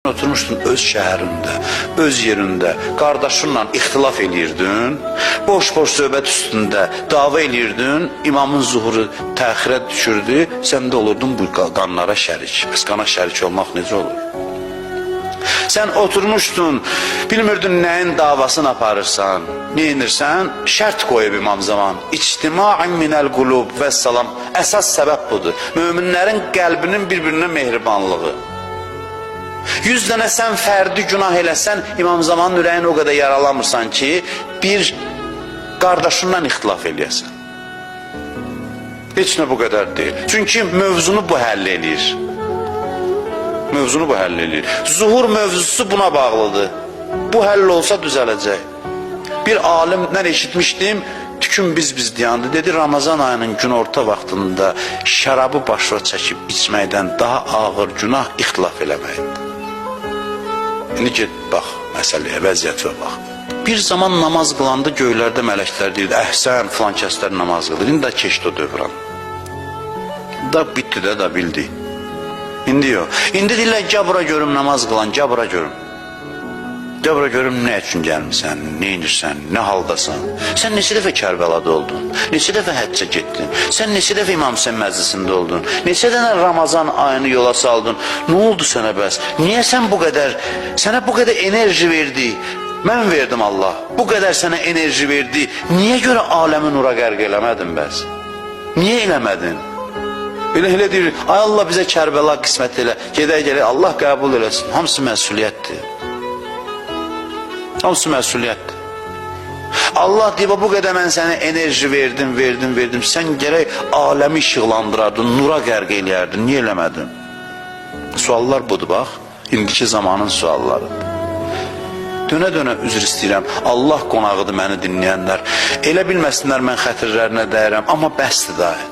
Oturmuşdun öz şəhərində, öz yerində, qardaşınla ixtilaf eləyirdin, boş-boş söhbət üstündə dava eləyirdin, imamın zuhuru təxirə düşürdü, sən də olurdun bu qanlara şərik. Bəs qana şərik olmaq necə olur? Sən oturmuşdun, bilmirdin nəyin davasını aparırsan, neyinirsən? Şərt qoyub imam zaman. İctima'in minəl qulub və salam. Əsas səbəb budur. Möminlərin qəlbinin bir-birinə mehribanlığı. 100 dənə sən fərdi günah eləsən, imam zamanın ürəyini o qədər yaralamırsan ki, bir qardaşından ixtilaf eləyəsən. Heç nə bu qədər deyil. Çünki mövzunu bu həll eləyir. Mövzunu bu həll eləyir. Zuhur mövzusu buna bağlıdır. Bu həll olsa düzələcək. Bir alimdən eşitmişdim, tükün biz diyandı. Dedi, Ramazan ayının günorta vaxtında şərabı başına çəkib içməkdən daha ağır günah ixtilaf eləməkdir. İndi get, bax, məsələyə, vəziyyətə bax. Bir zaman namaz qılanda göylərdə mələklər deyirdi, əhsən, filan kəslər namaz qılır. İndi də keçdi o dövran. Da bitdi də, da bildi. İndi yox. İndi deyirlər, gəl bura görüm namaz qılan, gəl bura görüm. Gəl bura görüm, nə üçün gəlmirsən, nə inirsən, nə haldasan. Sən neçə dəfə Kərbəlada oldun, neçə dəfə həccə getdin, sən neçə dəfə İmam Hüseyn məclisində oldun, neçə dənə Ramazan ayını yola saldın, nə oldu sənə bəs? Niyə sən bu qədər, sənə bu qədər enerji verdi? Mən verdim Allah, bu qədər sənə enerji verdi, niyə görə aləmi nura qərq eləmədin bəs? Niyə eləmədin? Elə deyir, ay Allah bizə Kərbəla qismət elə, gedək gələk, Allah qəbul eləsin, hamısı məsuliyyətdir. Hamısı məsuliyyətdir. Allah deyib, bu qədər mən sənə enerji verdim. Sən gərək aləmi işıqlandırardın, nura qərq eləyərdin. Niyə eləmədin? Suallar budur, bax. İndiki zamanın sualları. Dönə-dönə üzr istəyirəm. Allah qonağıdır məni dinləyənlər. Elə bilməsinlər mən xətirlərinə dəyirəm, amma bəsdir dahi.